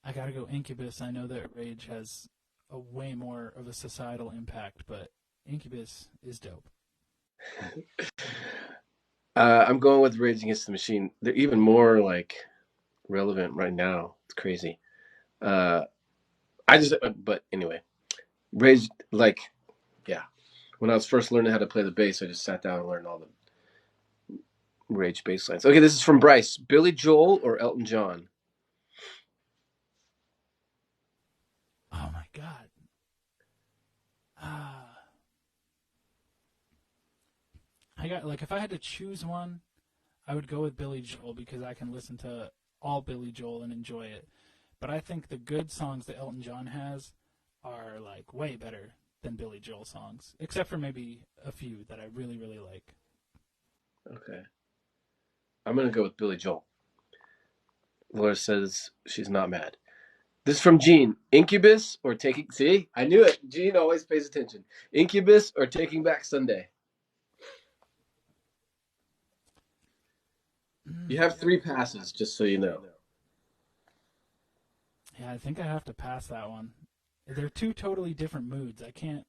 I gotta go Incubus. I know that Rage has a way more of a societal impact, but Incubus is dope. I'm going with Rage Against the Machine. They're even more like relevant right now. It's crazy. Uh, but anyway, Rage, like, yeah. When I was first learning how to play the bass, I just sat down and learned all the Rage bass lines. Okay, this is from Bryce. Billy Joel or Elton John? Oh my god. Ah, I got like if I had to choose one, I would go with Billy Joel because I can listen to all Billy Joel and enjoy it. But I think the good songs that Elton John has are like way better than Billy Joel songs, except for maybe a few that I really really like. Okay. I'm going to go with Billy Joel. Laura says she's not mad. This is from Gene. Incubus or Taking... See? I knew it. Gene always pays attention. Incubus or Taking Back Sunday? You have 3 passes, just so you know. Yeah, I think I have to pass that one. They're two totally different moods. I can't.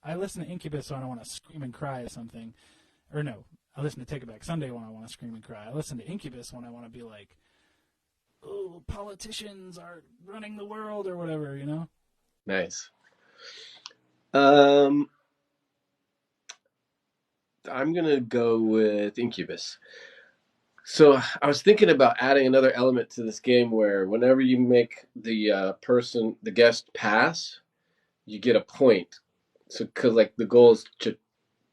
I listen to Incubus when I want to scream and cry at something. Or no, I listen to Take It Back Sunday when I want to scream and cry. I listen to Incubus when I want to be like, oh, politicians are running the world or whatever. Nice. Um, I'm going to go with Incubus. So I was thinking about adding another element to this game where whenever you make the guest pass, you get a point. So, because like the goal is to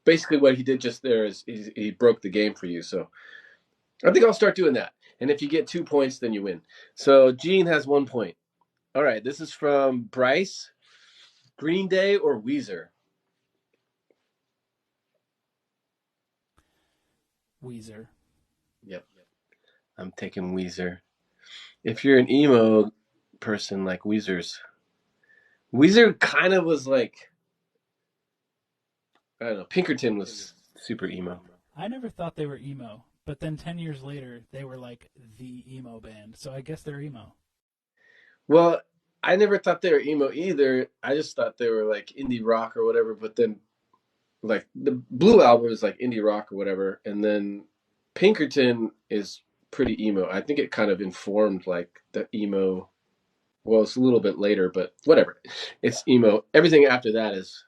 basically what he did just there is he broke the game for you. So I think I'll start doing that. And if you get 2 points, then you win. So Gene has 1 point. All right, this is from Bryce. Green Day or Weezer? Weezer. Yep. I'm taking Weezer. If you're an emo person like Weezer kind of was like, I don't know, Pinkerton was super emo. I never thought they were emo, but then 10 years later, they were like the emo band. So I guess they're emo. Well, I never thought they were emo either. I just thought they were like indie rock or whatever. But then, like the Blue album is like indie rock or whatever, and then Pinkerton is pretty emo. I think it kind of informed like the emo. Well, it's a little bit later, but whatever. It's emo. Everything after that is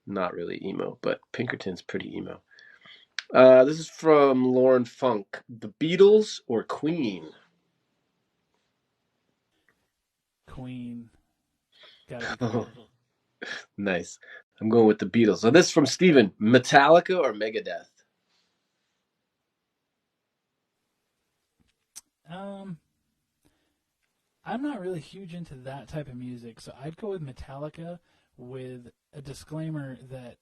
not really emo, but Pinkerton's pretty emo. This is from Lauren Funk. The Beatles or Queen? Queen. Gotta be Oh, Queen. nice. I'm going with the Beatles. So this is from Steven. Metallica or Megadeth? Um, I'm not really huge into that type of music, so I'd go with Metallica with a disclaimer that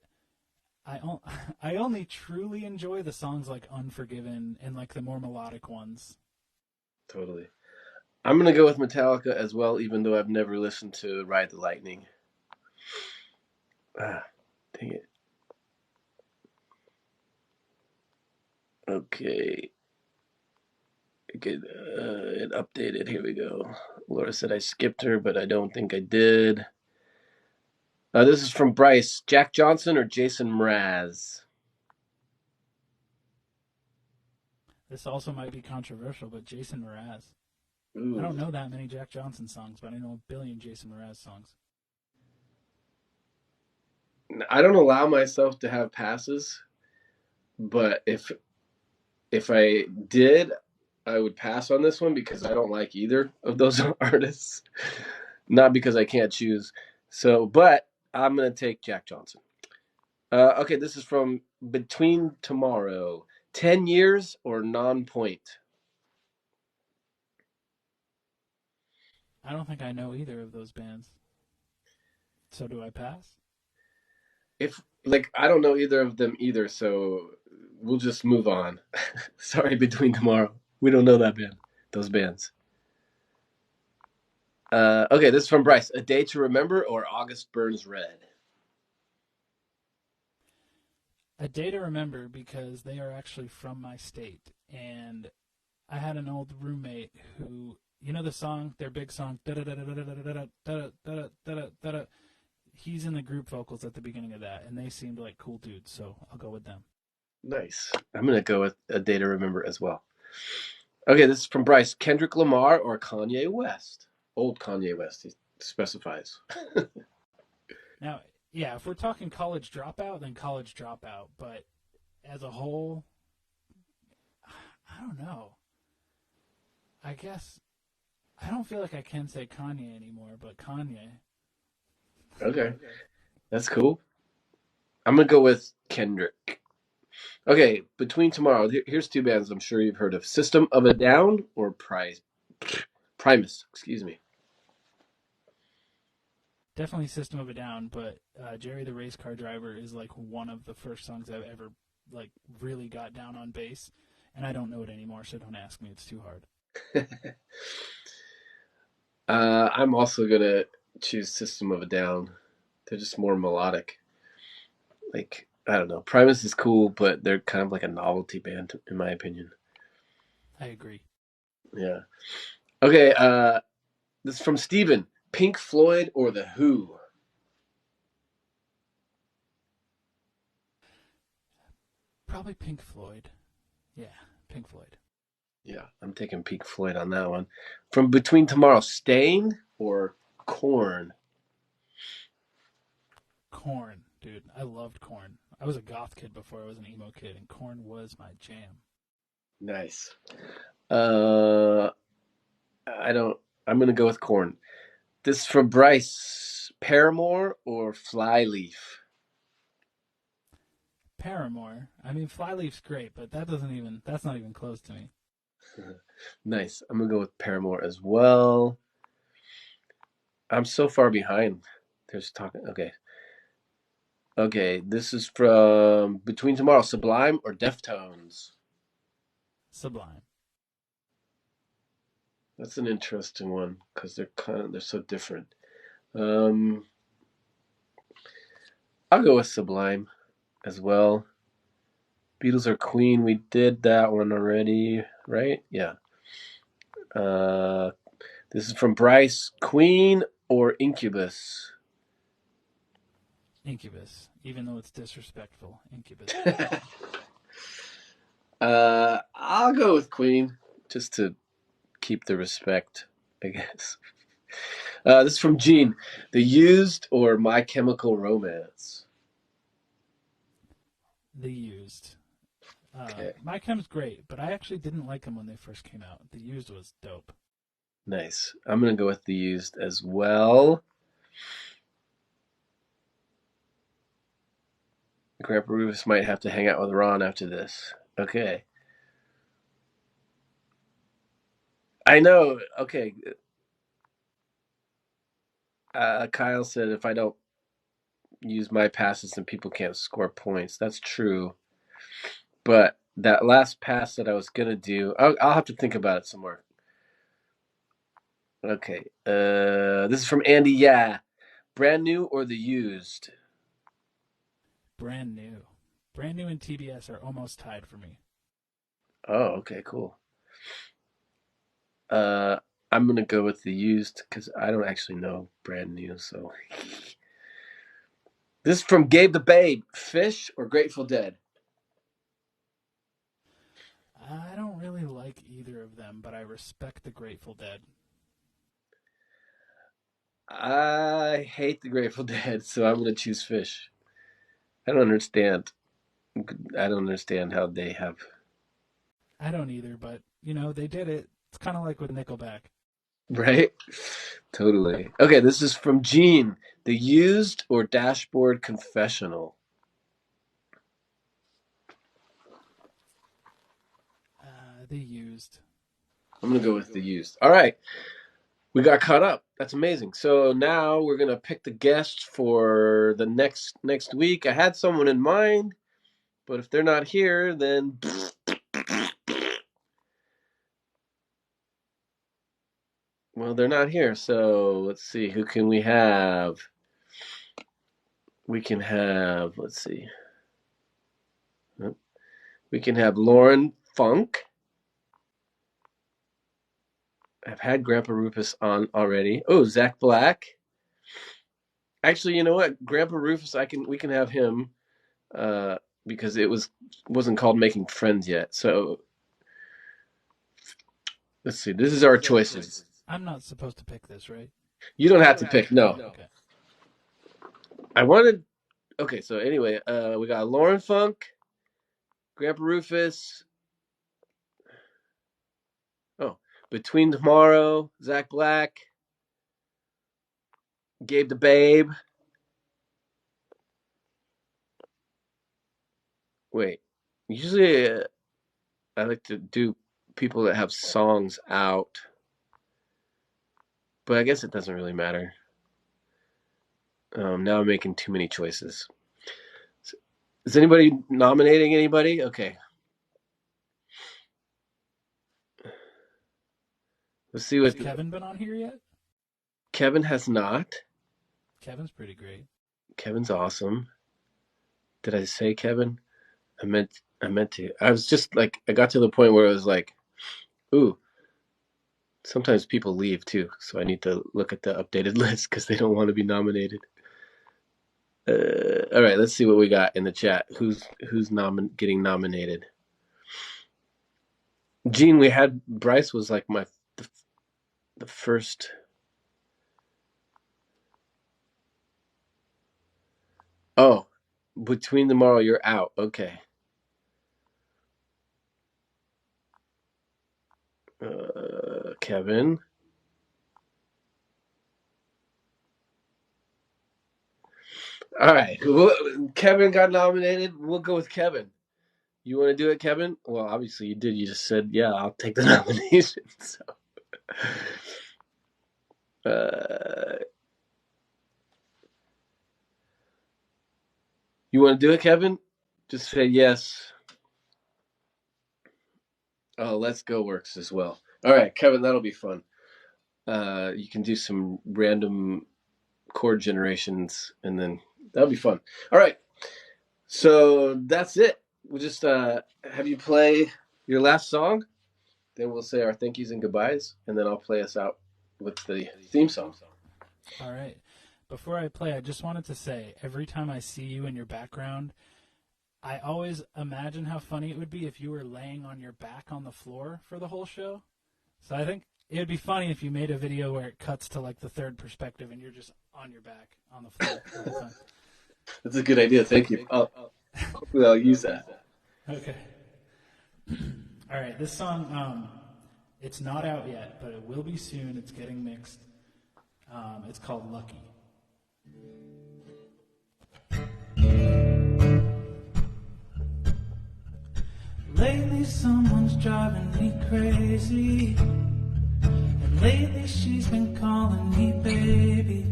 I only truly enjoy the songs like Unforgiven and like the more melodic ones. Totally. I'm gonna go with Metallica as well, even though I've never listened to Ride the Lightning. Ah, dang it. Okay. It updated. Here we go. Laura said I skipped her, but I don't think I did. This is from Bryce. Jack Johnson or Jason Mraz? This also might be controversial, but Jason Mraz. I Ooh. don't know that many Jack Johnson songs, but I know a billion Jason Mraz songs. I don't allow myself to have passes, but if I did, I would pass on this one because I don't like either of those artists. Not because I can't choose. So, but I'm gonna take Jack Johnson. Okay, this is from Between Tomorrow. 10 years or non-point? I don't think I know either of those bands. So do I pass? If like I don't know either of them either, so we'll just move on. Sorry, Between Tomorrow. We don't know that band. Those bands. Okay, this is from Bryce. A Day to Remember or August Burns Red? A Day to Remember because they are actually from my state. And I had an old roommate who, you know the song, their big song, he's in the group vocals at the beginning of that, and they seemed like cool dudes, so I'll go with them. Nice. I'm gonna go with A Day to Remember as well. Okay, this is from Bryce. Kendrick Lamar or Kanye West? Old Kanye West, he specifies. Now, yeah, if we're talking college dropout, then college dropout, but as a whole, I don't know. I guess I don't feel like I can say Kanye anymore, but Kanye. Okay, that's cool. I'm gonna go with Kendrick. Okay, Between Tomorrow. Here's two bands I'm sure you've heard of: System of a Down or Primus. Excuse me. Definitely System of a Down, but Jerry the Race Car Driver is like one of the first songs I've ever like really got down on bass, and I don't know it anymore, so don't ask me. It's too hard. I'm also gonna choose System of a Down. They're just more melodic. Like I don't know, Primus is cool, but they're kind of like a novelty band in my opinion. I agree. Yeah. Okay. This is from Steven. Pink Floyd or The Who? Probably Pink Floyd. Yeah, Pink Floyd. Yeah, I'm taking Pink Floyd on that one. From Between Tomorrow, Stain or Corn? Corn, dude. I loved Corn. I was a goth kid before I was an emo kid, and Corn was my jam. Nice. Uh, I don't. I'm gonna go with Corn. This is from Bryce. Paramore or Flyleaf? Paramore. I mean, Flyleaf's great, but that's not even close to me. Nice. I'm gonna go with Paramore as well. I'm so far behind. There's talking. Okay. Okay. This is from Between Tomorrow, Sublime or Deftones? Sublime. That's an interesting one because they're so different. Um, I'll go with Sublime as well. Beatles or Queen. We did that one already, right? Yeah. Uh, this is from Bryce. Queen or Incubus? Incubus. Even though it's disrespectful, Incubus. I'll go with Queen just to keep the respect, I guess. This is from Gene. The Used or My Chemical Romance? The Used. Okay, My Chem's great, but I actually didn't like them when they first came out. The Used was dope. nice. I'm gonna go with The Used as well. Grandpa Rufus might have to hang out with Ron after this. Okay. I know. Okay. Kyle said if I don't use my passes, then people can't score points. That's true. But that last pass that I was gonna do, I'll have to think about it some more. Okay. This is from Andy. Yeah. Brand new or the used? Brand new. Brand new and TBS are almost tied for me. Oh, okay, cool. Uh, I'm gonna go with the used because I don't actually know brand new. So this is from Gabe the Babe. Fish or Grateful Dead? I don't really like either of them, but I respect the Grateful Dead. I hate the Grateful Dead, so I'm gonna choose Fish. I don't understand. I don't understand how they have. I don't either, but they did it. It's kind of like with Nickelback. Right? Totally. Okay, this is from Gene. The used or dashboard confessional? They used. I'm gonna go with the used. All right, we got caught up. That's amazing. So now we're gonna pick the guests for the next week. I had someone in mind, but if they're not here, then well, they're not here. So let's see, who can we have? We can have. Let's see. We can have Lauren Funk. I've had Grandpa Rufus on already. Oh, Zach Black. Actually, you know what? Grandpa Rufus, we can have him uh, because wasn't called Making Friends yet. So let's see. This is our choices. I'm not supposed to pick this, right? You don't have to pick. Oh, No, okay. I wanted. Okay, so anyway, we got Lauren Funk, Grandpa Rufus. Oh, Between Tomorrow, Zach Black, Gabe the Babe. Wait, usually I like to do people that have songs out, but I guess it doesn't really matter. Now I'm making too many choices. Is anybody nominating anybody? Okay, let's see Has what Kevin been on here yet? Kevin has not. Kevin's pretty great. Kevin's awesome. Did I say Kevin? I meant to. I was just like I got to the point where I was like, ooh, sometimes people leave too, so I need to look at the updated list because they don't want to be nominated. All right, let's see what we got in the chat. Who's getting nominated? Gene, we had Bryce was like the first. Oh, Between Tomorrow, you're out. Okay. Kevin. All right. Kevin got nominated. We'll go with Kevin. You want to do it, Kevin? Well, obviously you did. You just said, yeah, I'll take the nomination. So, you want to do it, Kevin? Just say yes. Oh, Let's Go works as well. All right, Kevin, that'll be fun. You can do some random chord generations, and then that'll be fun. All right. So that's it. We'll just have you play your last song. Then we'll say our thank yous and goodbyes, and then I'll play us out with the theme song. All right. Before I play, I just wanted to say, every time I see you in your background, I always imagine how funny it would be if you were laying on your back on the floor for the whole show. So I think it would be funny if you made a video where it cuts to like the third perspective and you're just on your back on the floor. That's a good idea. Thank you. Hopefully I'll use that. Okay. All right. This song, it's not out yet, but it will be soon. It's getting mixed. It's called Lucky. Lately someone's driving me crazy, and lately she's been calling me baby.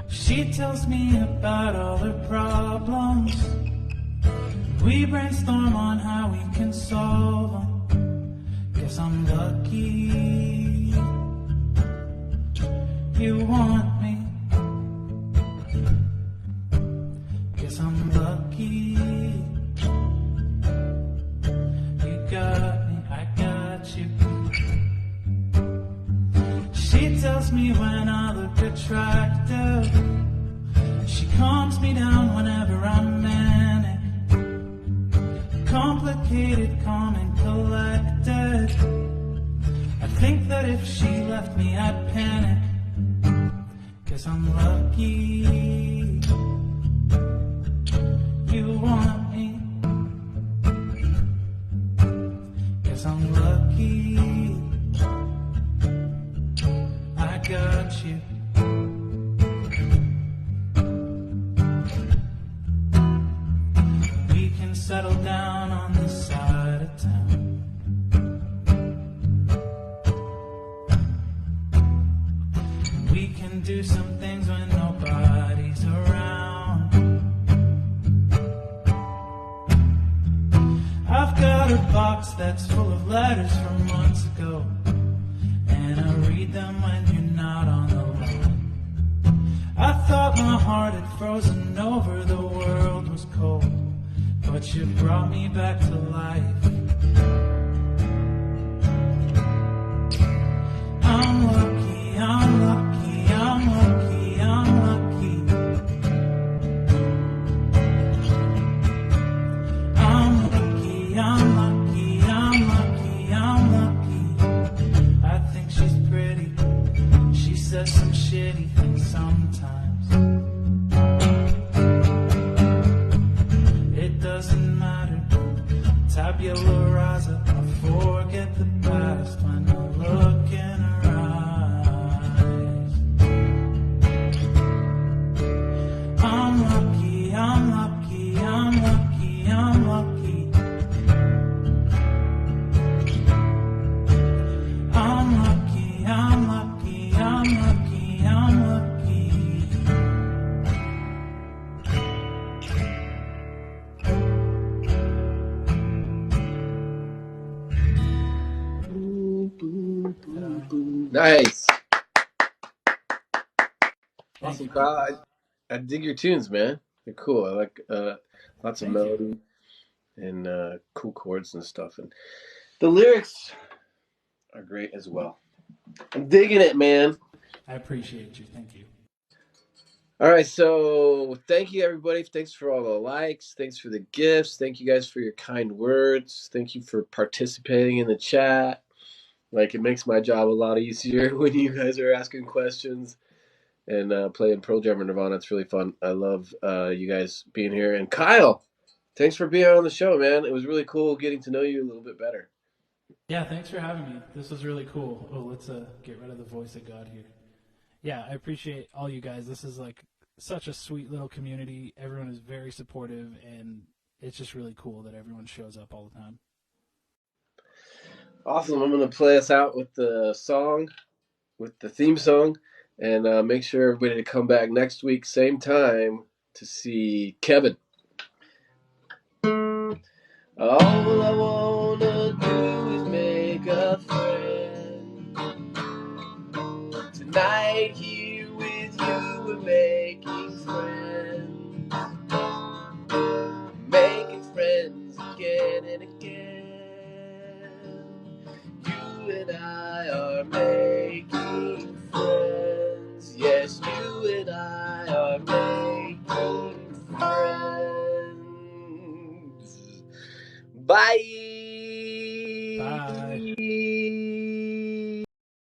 She tells me about all her problems. We brainstorm on how we can solve them. Guess I'm lucky you want me. Guess I'm lucky you got me, I got you. She tells me when I look attractive. She calms me down whenever I'm manic. Complicated, calm and collected. I think that if she left me I'd panic. Guess I'm lucky you want me. Guess I'm lucky I got you. We can settle down on this side of town. We can do some things when nobody's around. I've got a box that's full of letters from months ago, and I read them when you're not on the line. I thought my heart had frozen over, the world was cold, but you brought me back to life. I'm lucky, I'm lucky, I'm lucky, I'm lucky. I'm lucky, I'm lucky, I'm lucky, I'm lucky. I think she's pretty. She says some shitty things sometimes. It doesn't matter. Tabula rasa. I forget the past when I look in her eyes. I'm lucky, I'm lucky, I'm lucky, I'm lucky. I'm lucky, I'm lucky, I'm lucky, I'm lucky. Nice. Awesome, Kyle. I dig your tunes, man. They're cool. I like lots of melody and cool chords and stuff. And the lyrics are great as well. I'm digging it, man. I appreciate you. Thank you. All right, so thank you, everybody. Thanks for all the likes. Thanks for the gifts. Thank you guys for your kind words. Thank you for participating in the chat. Like, it makes my job a lot easier when you guys are asking questions and playing Pearl Jam or Nirvana. It's really fun. I love you guys being here. And Kyle, thanks for being on the show, man. It was really cool getting to know you a little bit better. Yeah, thanks for having me. This was really cool. Oh, let's get rid of the voice of God here. Yeah, I appreciate all you guys. This is like such a sweet little community. Everyone is very supportive, and it's just really cool that everyone shows up all the time. Awesome. I'm going to play us out with the song, with the theme song, and make sure everybody to come back next week, same time, to see Kevin. All I wanna do is make a friend. Tonight here with you we're making friends. Making friends again and again. You and I are making friends. Yes, you and I are making friends. Bye.